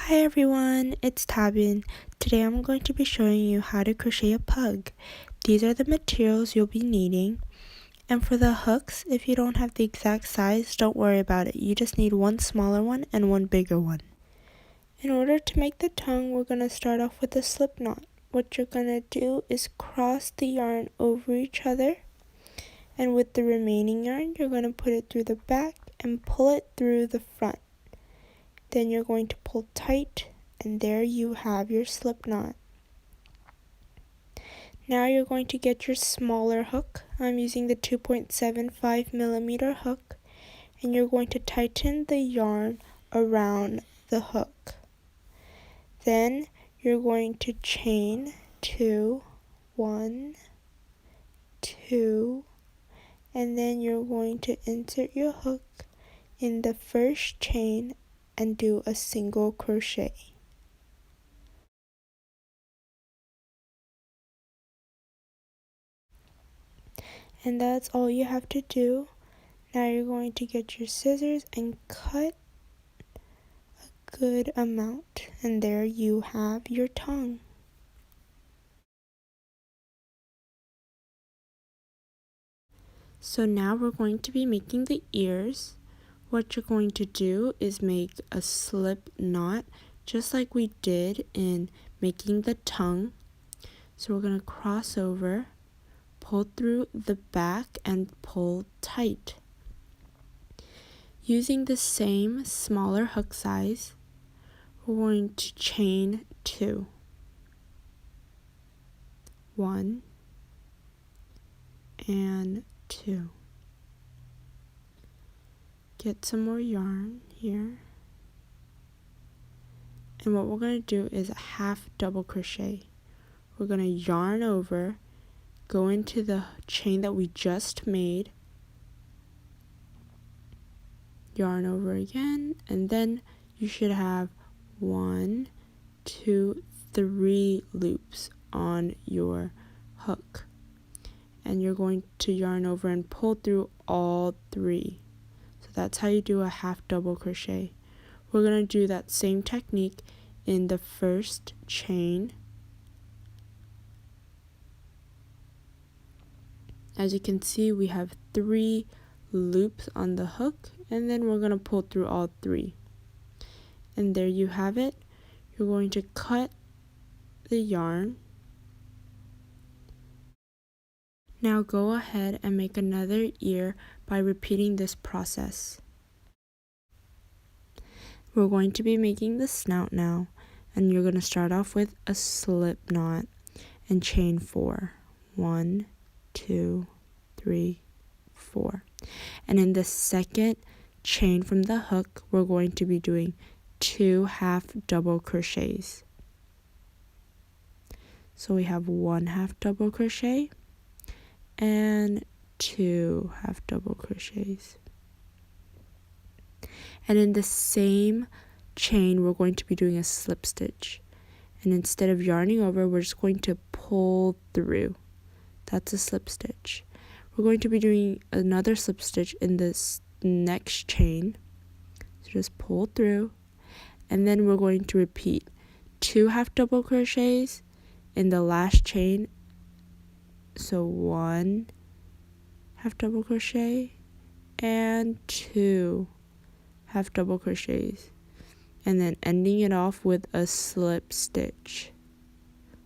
Hi everyone, it's Tabin. Today I'm going to be showing you how to crochet a pug. These are the materials you'll be needing. And for the hooks, if you don't have the exact size, don't worry about it. You just need one smaller one and one bigger one. In order to make the tongue, we're going to start off with a slip knot. What you're going to do is cross the yarn over each other. And with the remaining yarn, you're going to put it through the back and pull it through the front. Then you're going to pull tight, and there you have your slip knot. Now you're going to get your smaller hook. I'm using the 2.75 millimeter hook, and you're going to tighten the yarn around the hook. Then you're going to chain 2, 1, 2, and then you're going to insert your hook in the first chain and do a single crochet. And that's all you have to do. Now you're going to get your scissors and cut a good amount, and there you have your tongue. So now we're going to be making the ears. What you're going to do is make a slip knot just like we did in making the tongue. So we're going to cross over, pull through the back and pull tight. Using the same smaller hook size, we're going to chain 2. 1 and 2. Get some more yarn here. And what we're going to do is a half double crochet. We're going to yarn over, go into the chain that we just made, yarn over again, and then you should have 1, 2, 3 loops on your hook. And you're going to yarn over and pull through all 3. So that's how you do a half double crochet. We're going to do that same technique in the first chain. As you can see, we have 3 loops on the hook, and then we're going to pull through all 3. And there you have it. You're going to cut the yarn. Now go ahead and make another ear by repeating this process. We're going to be making the snout now, and you're going to start off with a slip knot and chain 4. 1, 2, 3, 4. And in the second chain from the hook, we're going to be doing 2 half double crochets. So we have 1 half double crochet and 2 half double crochets. And in the same chain, we're going to be doing a slip stitch. And instead of yarning over, we're just going to pull through. That's a slip stitch. We're going to be doing another slip stitch in this next chain. So just pull through. And then we're going to repeat 2 half double crochets in the last chain. So 1 half double crochet and 2 half double crochets, and then ending it off with a slip stitch.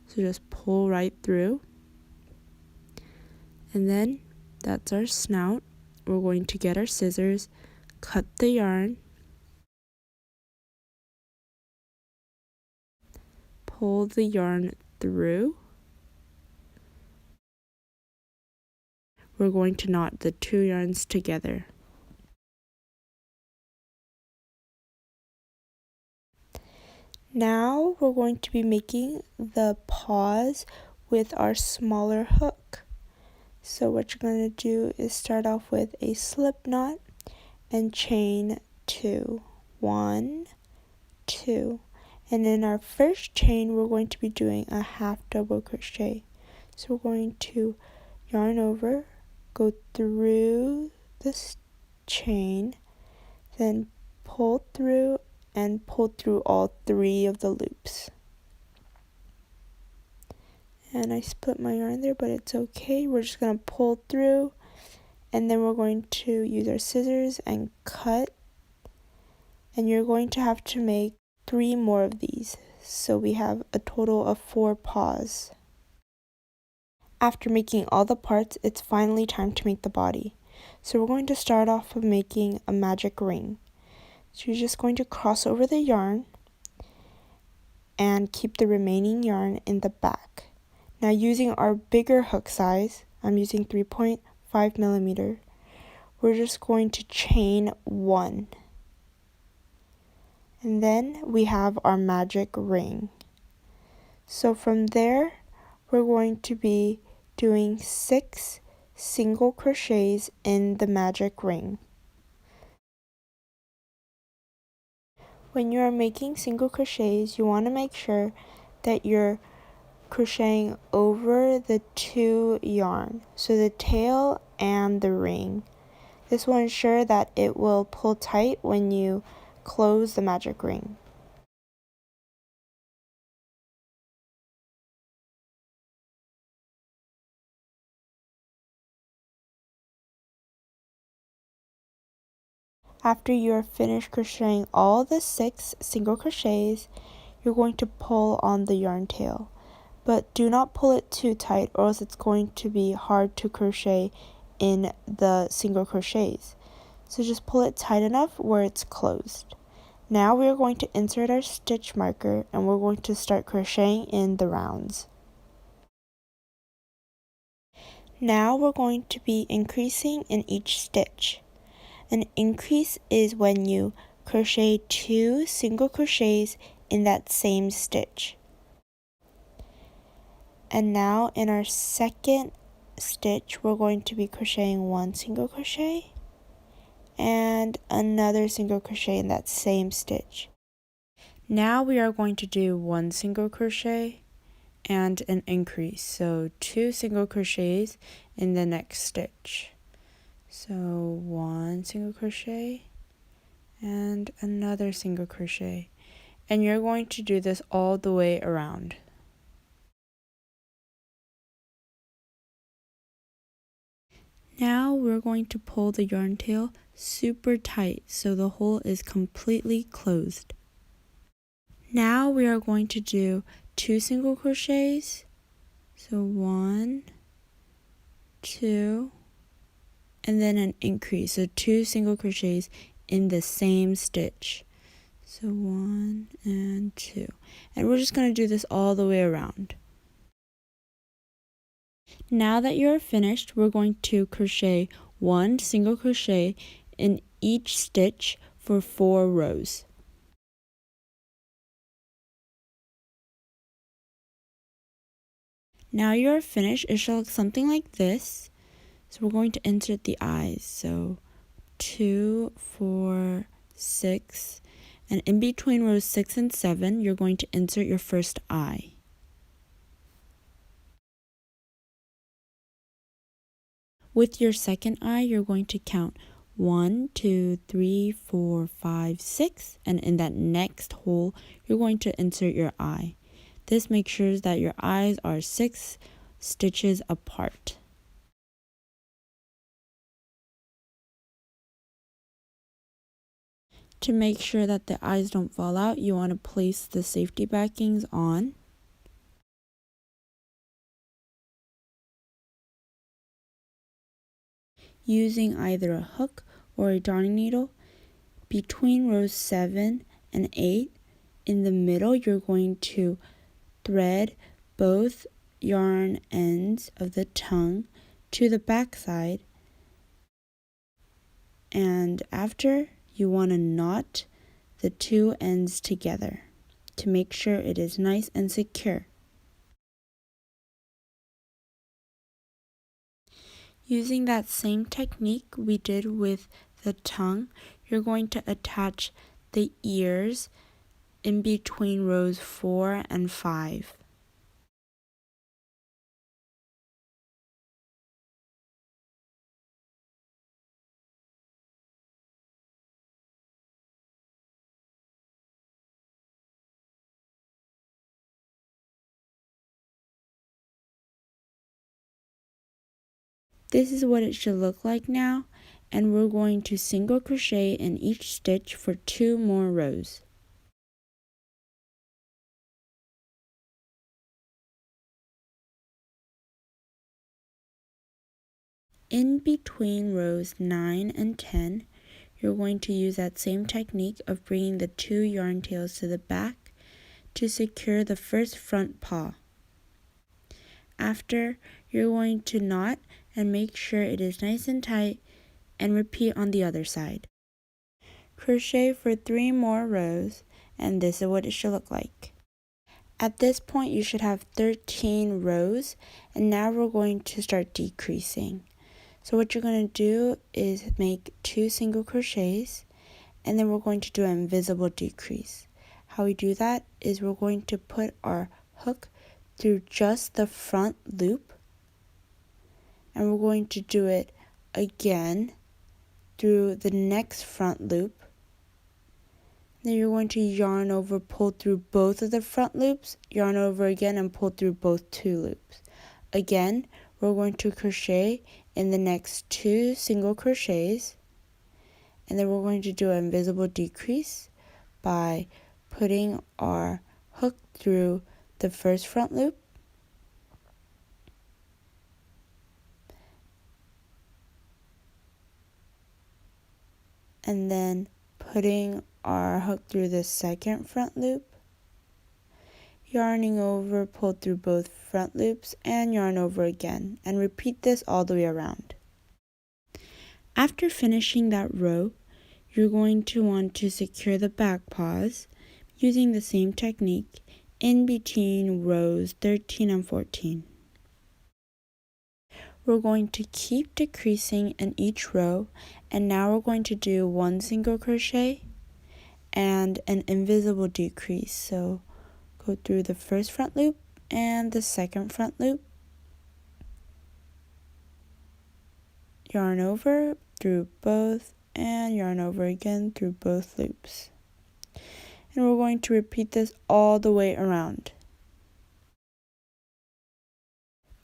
So just pull right through, and then that's our snout. We're going to get our scissors, cut the yarn, pull the yarn through. We're going to knot the 2 yarns together. Now we're going to be making the paws with our smaller hook. So what you're going to do is start off with a slip knot and chain 2. 1, 2. And in our first chain, we're going to be doing a half double crochet. So we're going to yarn over, go through this chain, then pull through and pull through all 3 of the loops. And I split my yarn there, but it's okay. We're just going to pull through, and then we're going to use our scissors and cut. And you're going to have to make 3 more of these. So we have a total of 4 paws. After making all the parts, it's finally time to make the body. So we're going to start off with making a magic ring. So you're just going to cross over the yarn and keep the remaining yarn in the back. Now using our bigger hook size, I'm using 3.5 millimeter, we're just going to chain 1. And then we have our magic ring. So from there, we're going to be doing 6 single crochets in the magic ring. When you are making single crochets, you want to make sure that you're crocheting over the 2 yarn, so the tail and the ring. This will ensure that it will pull tight when you close the magic ring. After you are finished crocheting all the 6 single crochets, you're going to pull on the yarn tail. But do not pull it too tight, or else it's going to be hard to crochet in the single crochets. So just pull it tight enough where it's closed. Now we are going to insert our stitch marker, and we're going to start crocheting in the rounds. Now we're going to be increasing in each stitch. An increase is when you crochet 2 single crochets in that same stitch. And now in our second stitch, we're going to be crocheting 1 single crochet and another single crochet in that same stitch. Now we are going to do 1 single crochet and an increase, so 2 single crochets in the next stitch. So 1 single crochet and another single crochet, and you're going to do this all the way around. Now we're going to pull the yarn tail super tight so the hole is completely closed. Now we are going to do 2 single crochets, so 1, 2, and then an increase, so 2 single crochets in the same stitch. So 1 and 2. And we're just going to do this all the way around. Now that you're finished, we're going to crochet 1 single crochet in each stitch for 4 rows. Now you're finished, it should look something like this. So we're going to insert the eyes. So 2, 4, 6, and in between rows 6 and 7, you're going to insert your first eye. With your second eye, you're going to count 1, 2, 3, 4, 5, 6, and in that next hole, you're going to insert your eye. This makes sure that your eyes are 6 stitches apart. To make sure that the eyes don't fall out, you want to place the safety backings on. Using either a hook or a darning needle, between rows 7 and 8, in the middle, you're going to thread both yarn ends of the tongue to the back side, and after, you want to knot the 2 ends together to make sure it is nice and secure. Using that same technique we did with the tongue, you're going to attach the ears in between rows 4 and 5. This is what it should look like now, and we're going to single crochet in each stitch for 2 more rows. In between rows 9 and 10, you're going to use that same technique of bringing the 2 yarn tails to the back to secure the first front paw. After, you're going to knot and make sure it is nice and tight, and repeat on the other side. Crochet for 3 more rows, and this is what it should look like. At this point you should have 13 rows, and now we're going to start decreasing. So what you're going to do is make 2 single crochets, and then we're going to do an invisible decrease. How we do that is we're going to put our hook through just the front loop, and we're going to do it again through the next front loop. Then you're going to yarn over, pull through both of the front loops, yarn over again, and pull through both 2 loops. Again, we're going to crochet in the next 2 single crochets, and then we're going to do an invisible decrease by putting our hook through the first front loop, and then putting our hook through the second front loop, yarning over, pull through both front loops, and yarn over again, and repeat this all the way around. After finishing that row, you're going to want to secure the back paws using the same technique in between rows 13 and 14. We're going to keep decreasing in each row, and now we're going to do 1 single crochet and an invisible decrease. So go through the first front loop and the second front loop, yarn over through both, and yarn over again through both loops. And we're going to repeat this all the way around.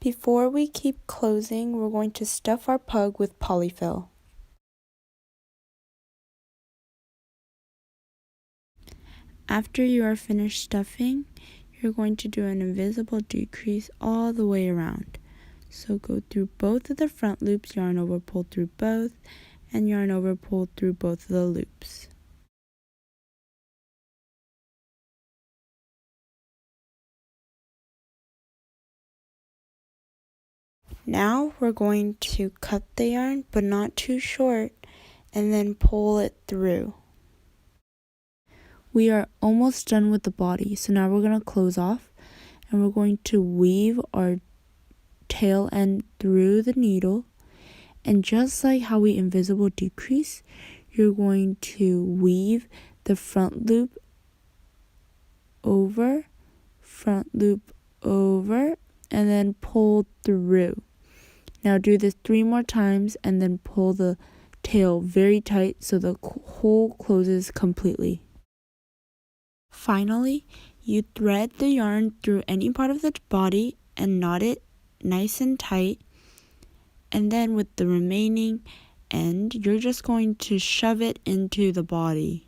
Before we keep closing, we're going to stuff our pug with polyfill. After you are finished stuffing, you're going to do an invisible decrease all the way around. So go through both of the front loops, yarn over, pull through both, and yarn over, pull through both of the loops. Now we're going to cut the yarn, but not too short, and then pull it through. We are almost done with the body, so now we're going to close off, and we're going to weave our tail end through the needle, and just like how we invisible decrease, you're going to weave the front loop over, front loop over, and then pull through. Now do this 3 more times, and then pull the tail very tight so the hole closes completely. Finally, you thread the yarn through any part of the body and knot it nice and tight, and then with the remaining end, you're just going to shove it into the body.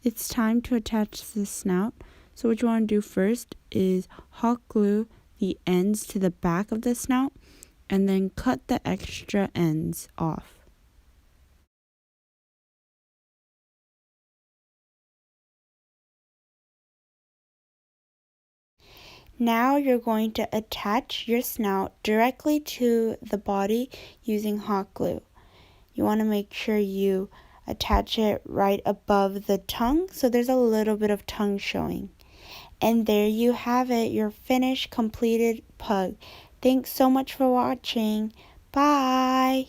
It's time to attach the snout. So what you want to do first is hot glue the ends to the back of the snout, and then cut the extra ends off. Now you're going to attach your snout directly to the body using hot glue. You want to make sure you attach it right above the tongue, so there's a little bit of tongue showing. And there you have it, your finished completed pug. Thanks so much for watching. Bye!